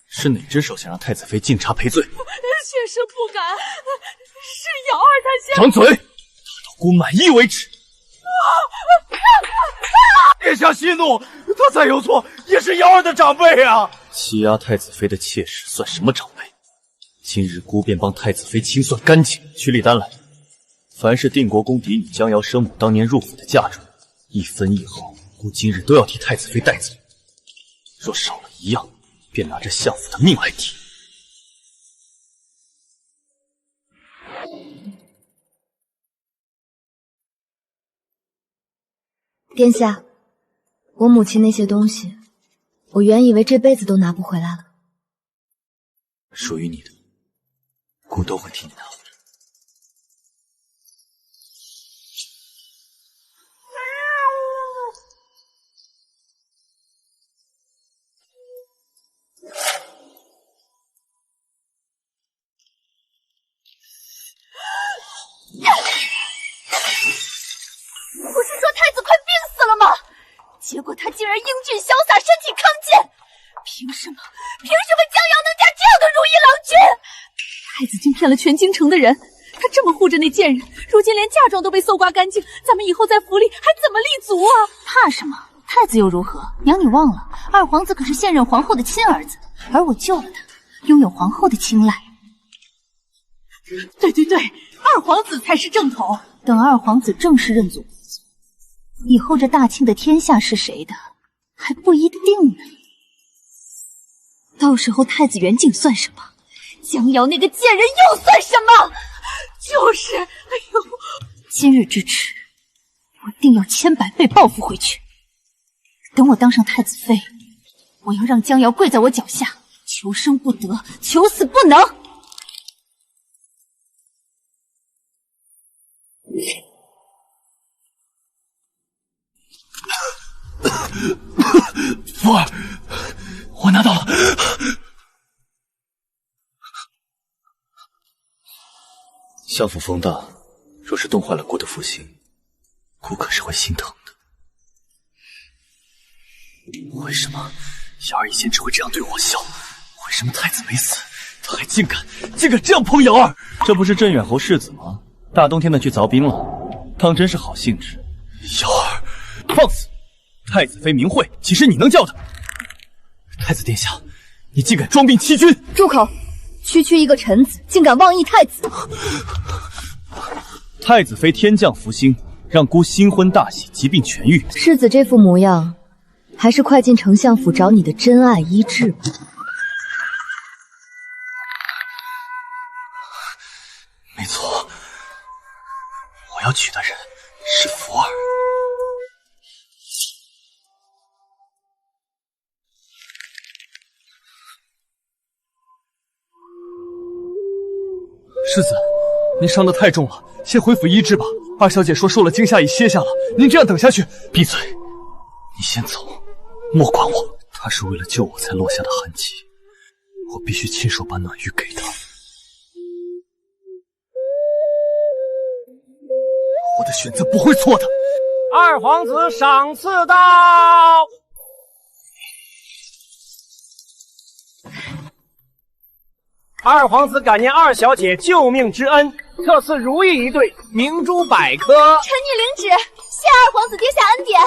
是哪只手想让太子妃敬茶赔罪？妾身不敢，是瑶儿她先。掌嘴，打到姑满意为止。殿下息怒，他再有错也是瑶儿的长辈啊！欺压太子妃的妾室算什么长辈？今日姑便帮太子妃清算干净。取礼单来，凡是定国公嫡女江瑶生母当年入府的嫁妆，1分1毫，姑今日都要替太子妃带走。若少了一样，便拿着相府的命来抵。殿下，我母亲那些东西，我原以为这辈子都拿不回来了。属于你的，姑都会替你拿回来。不是说太子快病死了吗？结果他竟然英俊潇洒，身体康健，凭什么江瑶能嫁这样的如意郎君？太子竟骗了全京城的人，他这么护着那贱人，如今连嫁妆都被搜刮干净，咱们以后在府里还怎么立足啊？怕什么？太子又如何？娘，你忘了，二皇子可是现任皇后的亲儿子，而我救了他，拥有皇后的青睐。对，二皇子才是正统。等二皇子正式认祖，以后这大清的天下是谁的，还不一定呢。到时候太子元敬算什么？江瑶那个贱人又算什么？就是，哎呦，今日之耻，我定要100倍报复回去。等我当上太子妃，我要让江瑶跪在我脚下，求生不得，求死不能。福儿，我拿到了。相府风大，若是冻坏了姑的福星，姑可是会心疼的。为什么瑶儿以前只会这样对我笑？为什么太子没死，他还竟敢这样捧瑶儿？这不是镇远侯世子吗？大冬天的去凿冰了，当真是好兴致。瑶儿，放肆！太子妃名讳岂是你能叫的？太子殿下，你竟敢装病欺君！住口！区一个臣子，竟敢妄议太子！太子妃天降福星，让姑新婚大喜，疾病痊愈。世子这副模样，还是快进丞相府找你的真爱医治吧。没错，我要娶的人是福儿。世子，您伤得太重了，先回府医治吧。二小姐说受了惊吓已歇下了，您这样等下去……闭嘴！你先走，莫管我。他是为了救我才落下的寒疾，我必须亲手把暖玉给他。我的选择不会错的。二皇子赏赐到。二皇子感念二小姐救命之恩，特赐如意一对明珠100颗。臣女领旨，谢二皇子跌下恩典。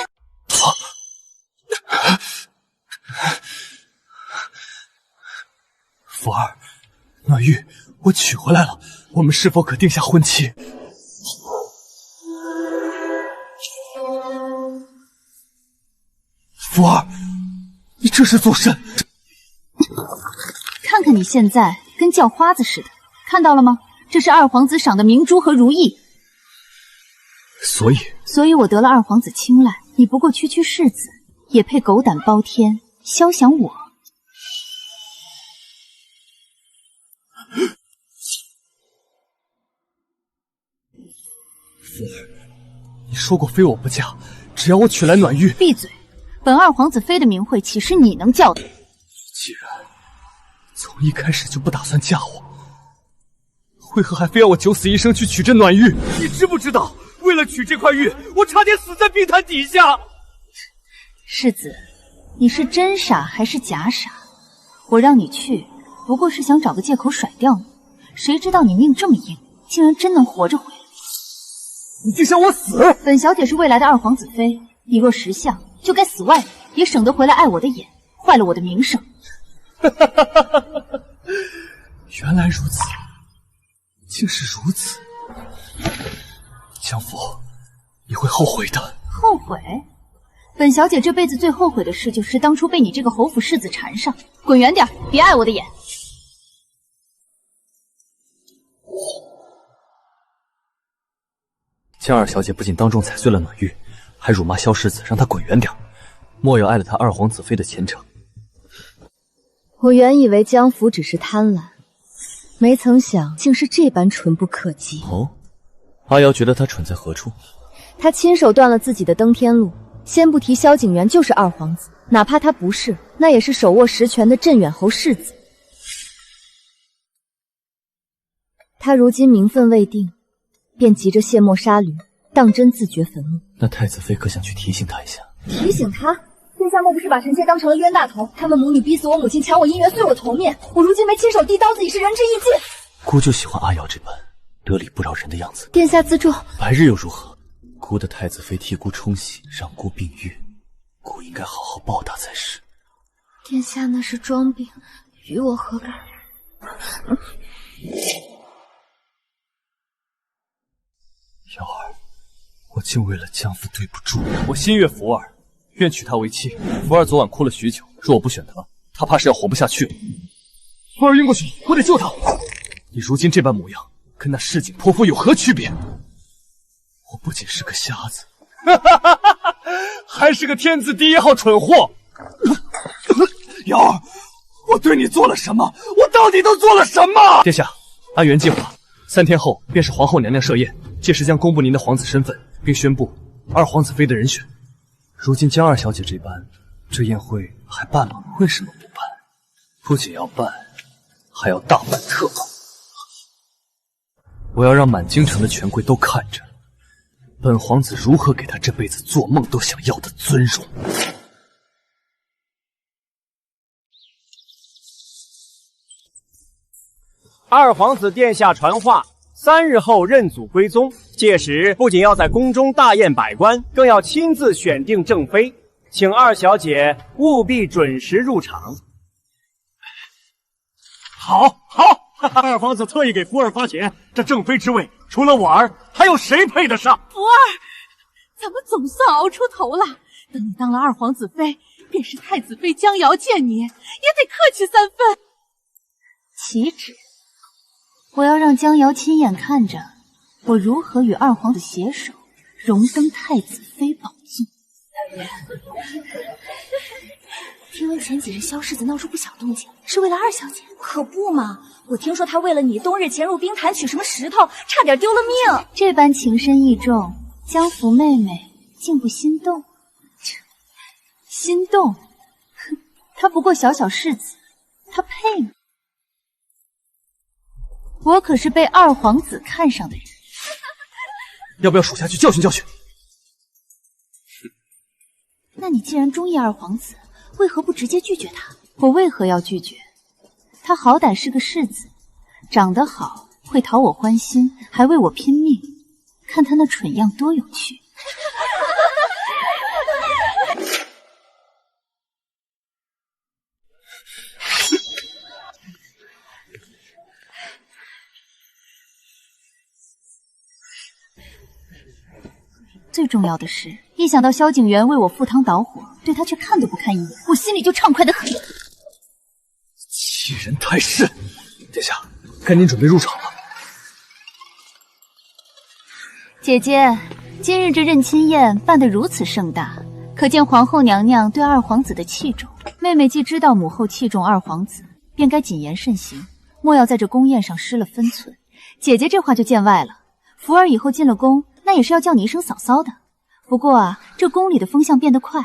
福儿，暖玉，我娶回来了，我们是否可定下婚期？福儿，你这是做甚？看看你现在跟叫花子似的，看到了吗？这是二皇子赏的明珠和如意。所以我得了二皇子青睐，你不过区区世子，也配狗胆包天，肖想我？福儿，你说过非我不嫁，只要我娶来暖玉。闭嘴！本二皇子妃的名讳岂是你能叫的？既然从一开始就不打算嫁我，为何还非要我九死一生去娶这暖玉？你知不知道，为了娶这块玉，我差点死在冰潭底下。世子，你是真傻还是假傻？我让你去，不过是想找个借口甩掉你，谁知道你命这么硬，竟然真能活着回来。你竟想我死！本小姐是未来的二皇子妃，你若识相，就该死外面，也省得回来碍我的眼，坏了我的名声。原来如此，竟是如此。江府，你会后悔的。后悔？本小姐这辈子最后悔的事，就是当初被你这个侯府世子缠上。滚远点，别碍我的眼。江二小姐不仅当众踩碎了暖玉，还辱骂萧世子，让他滚远点，莫要碍了他二皇子妃的前程。我原以为江府只是贪婪，没曾想竟是这般蠢不可及。哦，阿瑶觉得他蠢在何处？他亲手断了自己的登天路，先不提萧景元就是二皇子，哪怕他不是，那也是手握实权的镇远侯世子。他如今名分未定，便急着卸磨杀驴，当真自掘坟墓。那太子妃可想去提醒他一下？提醒他？殿下莫不是把臣妾当成了冤大头？他们母女逼死我母亲，抢我姻缘，碎我头面，我如今没亲手递刀子，已是仁至义尽。姑就喜欢阿瑶这般得理不饶人的样子。殿下自重。白日又如何？姑的太子妃替姑冲喜，让姑病愈，姑应该好好报答才是。殿下那是装病，与我何干？瑶儿，我竟为了江父对不住你。我心悦福儿，愿娶她为妻。福儿昨晚哭了许久，若我不选她，她怕是要活不下去了。福儿晕过去，我得救她。你如今这般模样，跟那市井泼妇有何区别？我不仅是个瞎子，还是个天字第一号蠢货。瑶儿，我对你做了什么？我到底都做了什么？殿下，按原计划，3天后便是皇后娘娘设宴，届时将公布您的皇子身份，并宣布二皇子妃的人选。如今江二小姐这般，这宴会还办吗？为什么不办？不仅要办，还要大办特办。我要让满京城的权贵都看着，本皇子如何给他这辈子做梦都想要的尊荣。二皇子殿下传话，3日后认祖归宗，届时不仅要在宫中大宴百官，更要亲自选定正妃，请二小姐务必准时入场。好，二皇子特意给福儿发钱，这正妃之位除了我儿，还有谁配得上？福儿，咱们总算熬出头了。等你当了二皇子妃，便是太子妃江瑶见你，也得客气3分。岂止！我要让江瑶亲眼看着我如何与二皇子携手，荣登太子妃宝座。听闻前几日萧世子闹出不小动静，是为了二小姐？可不嘛！我听说他为了你，冬日潜入冰潭取什么石头，差点丢了命。这般情深意重，江福妹妹竟不心动？心动？哼，她不过小小世子，她配吗？我可是被二皇子看上的人。要不要属下去教训教训？那你既然中意二皇子，为何不直接拒绝他？我为何要拒绝？他好歹是个世子，长得好，会讨我欢心，还为我拼命，看他那蠢样多有趣。最重要的是，一想到萧景元为我赴汤蹈火，对他却看都不看一眼，我心里就畅快的很。欺人太甚！殿下，赶紧准备入场了。姐姐，今日这认亲宴办得如此盛大，可见皇后娘娘对二皇子的器重。妹妹既知道母后器重二皇子，便该谨言慎行，莫要在这宫宴上失了分寸。姐姐这话就见外了，福儿以后进了宫，那也是要叫你一声嫂嫂的。不过啊，这宫里的风向变得快，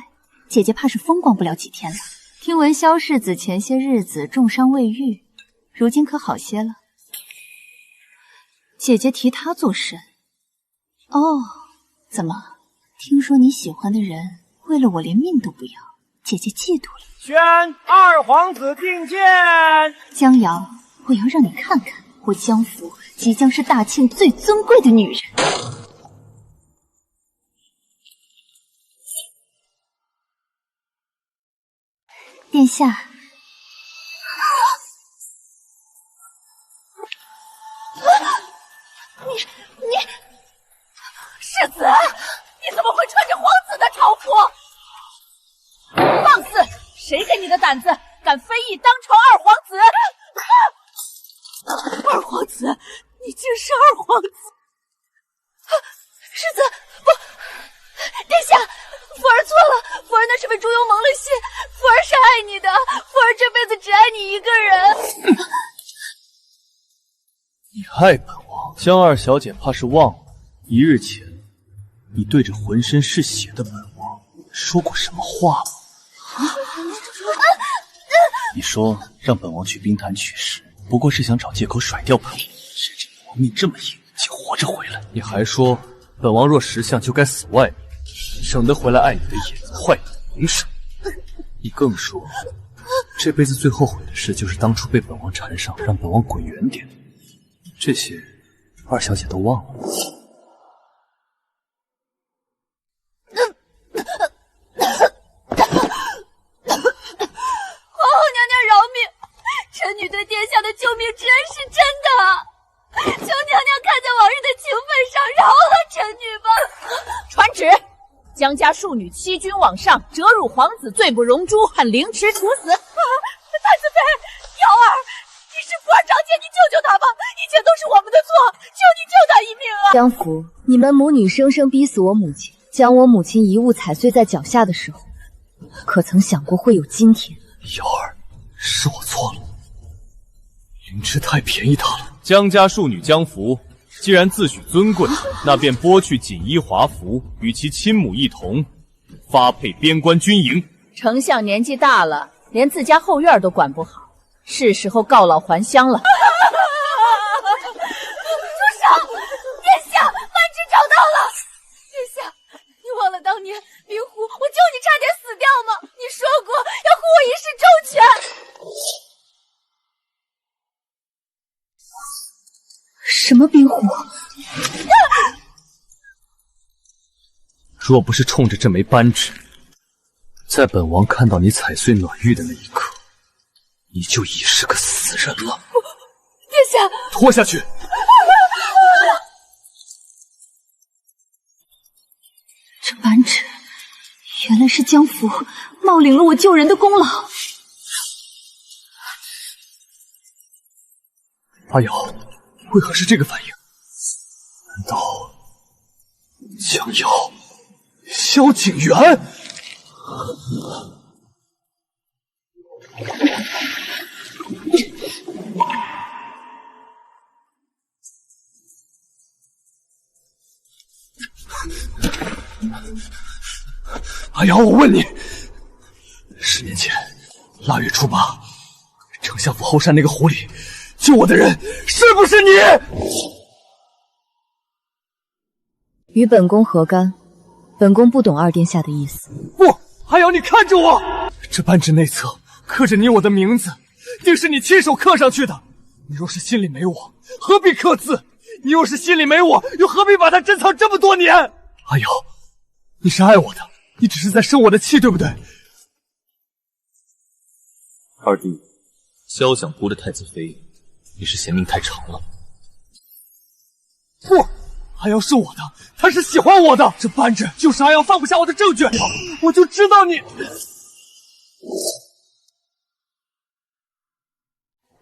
姐姐怕是风光不了几天了。听闻萧世子前些日子重伤未愈，如今可好些了？姐姐提他做甚？哦，怎么？听说你喜欢的人为了我连命都不要，姐姐嫉妒了。宣二皇子觐见。江瑶，我要让你看看，我江府即将是大庆最尊贵的女人。殿下，你世子，你怎么会穿着皇子的朝服？放肆！谁给你的胆子，敢非议当朝二皇子？二皇子，你竟是二皇子！世子，不，殿下，福儿错了，福儿那是被朱由蒙了心，福儿是爱你的，福儿这辈子只爱你一个人。你害本王，江二小姐怕是忘了1日前你对着浑身是血的本王说过什么话吗？你说让本王去冰潭取石，不过是想找借口甩掉本王，谁知本王命这么硬，竟活着回来。你还说本王若识相就该死外面，省得回来碍你的眼，坏你的名声。你更说这辈子最后悔的事就是当初被本王缠上，让本王滚远点。这些二小姐都忘了。皇后娘娘饶命，臣女对殿下的救命之恩是真的，求娘娘看在往日的情分上饶了臣女吧。传旨，江家庶女欺君罔上，折辱皇子，罪不容诛，判凌迟处死。太子妃，瑶儿，你是福儿长姐，你救救她吧，以前都是我们的错，求你救她一命啊！江福，你们母女生生逼死我母亲，将我母亲遗物踩碎在脚下的时候，可曾想过会有今天？瑶儿，是我错了，凌迟太便宜她了。江家庶女江福，既然自诩尊贵，那便剥去锦衣华服，与其亲母一同发配边关军营。丞相年纪大了，连自家后院都管不好，是时候告老还乡了。住手！殿下，曼芝找到了。殿下，你忘了当年灵狐我救你差点死掉吗？你说过要护我一世周全。什么冰壶？若不是冲着这枚扳指，在本王看到你踩碎暖玉的那一刻，你就已是个死人了。殿下，拖下去！这扳指原来是江福冒领了我救人的功劳。阿瑶，为何是这个反应？难道江瑶、萧景元？阿瑶，我问你，10年前腊月初8，丞相府后山那个湖里救我的人是不是你？与本宫何干？本宫不懂二殿下的意思。不，阿瑶，你看着我，这扳指内侧刻着你我的名字，定是你亲手刻上去的。你若是心里没我，何必刻字？你若是心里没我，又何必把它珍藏这么多年？阿瑶，你是爱我的，你只是在生我的气，对不对？二弟，萧想扑的太子妃，你是嫌命太长了。不，阿瑶是我的，他是喜欢我的，这扳指就是阿瑶放不下我的证据。我就知道你。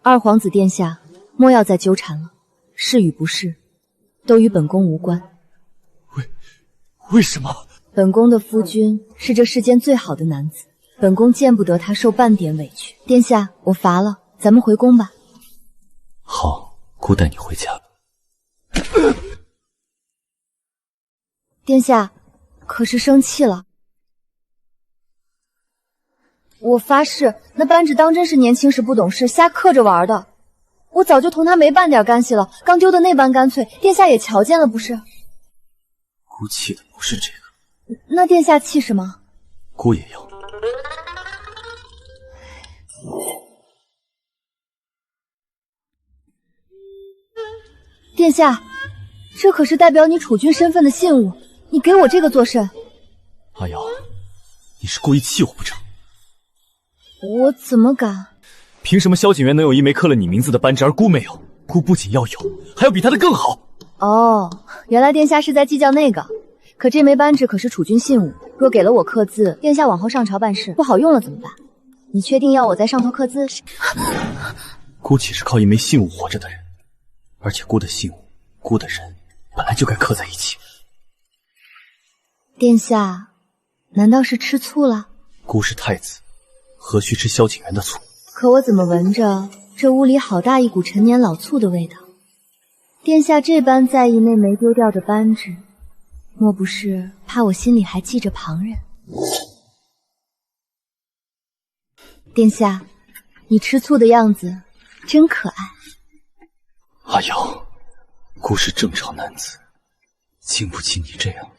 二皇子殿下，莫要再纠缠了，是与不是，都与本宫无关。为什么？本宫的夫君是这世间最好的男子，本宫见不得他受半点委屈。殿下，我乏了，咱们回宫吧。好，姑带你回家。殿下，可是生气了？我发誓，那扳指当真是年轻时不懂事，瞎刻着玩的。我早就同他没半点干系了，刚丢的那般干脆，殿下也瞧见了不是？姑气的不是这个，那殿下气什么？姑也要。殿下，这可是代表你储君身份的信物，你给我这个作甚？阿瑶，你是故意气我不成？我怎么敢？凭什么萧景元能有一枚刻了你名字的扳指，而姑没有？姑不仅要有，还要比他的更好。哦，原来殿下是在计较那个。可这枚扳指可是储君信物，若给了我刻字，殿下往后上朝办事不好用了怎么办？你确定要我在上头刻字？姑岂是靠一枚信物活着的人？而且姑的信物，姑的人，本来就该刻在一起。殿下，难道是吃醋了？姑是太子，何须吃萧景元的醋？可我怎么闻着这屋里好大一股陈年老醋的味道？殿下这般在意那枚丢掉的扳指，莫不是怕我心里还记着旁人？殿下，你吃醋的样子真可爱。阿瑶，姑是正常男子，经不起你这样。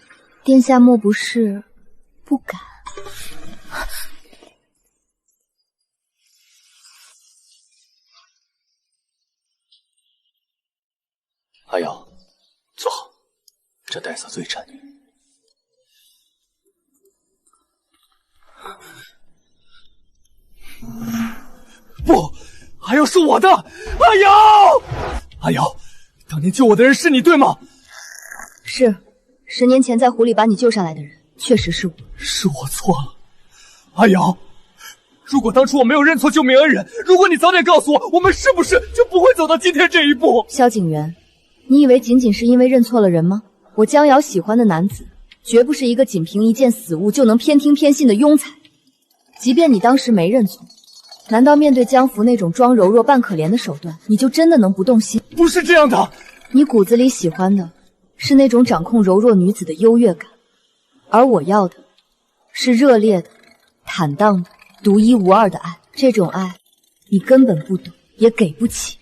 殿下莫不是不敢？阿瑶，坐好，这带色最沾你。不，阿瑶是我的，阿瑶，阿瑶，当年救我的人是你对吗？是，10年前在湖里把你救上来的人，确实是我。是我错了，阿瑶。如果当初我没有认错救命恩人，如果你早点告诉我，我们是不是就不会走到今天这一步？萧景元，你以为仅仅是因为认错了人吗？我江瑶喜欢的男子，绝不是一个仅凭一件死物就能偏听偏信的庸才。即便你当时没认错，难道面对江福那种装柔弱扮可怜的手段，你就真的能不动心？不是这样的，你骨子里喜欢的是那种掌控柔弱女子的优越感，而我要的是热烈的、坦荡的、独一无二的爱。这种爱，你根本不懂，也给不起。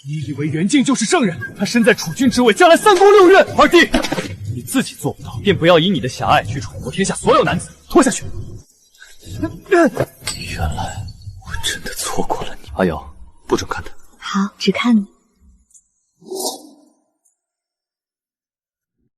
你以为袁敬就是圣人？他身在储君之位，将来3宫6院。二弟，你自己做不到，便不要以你的狭隘去宠活天下所有男子。拖下去。原来我真的错过了你。阿瑶，不准看他。好，只看你。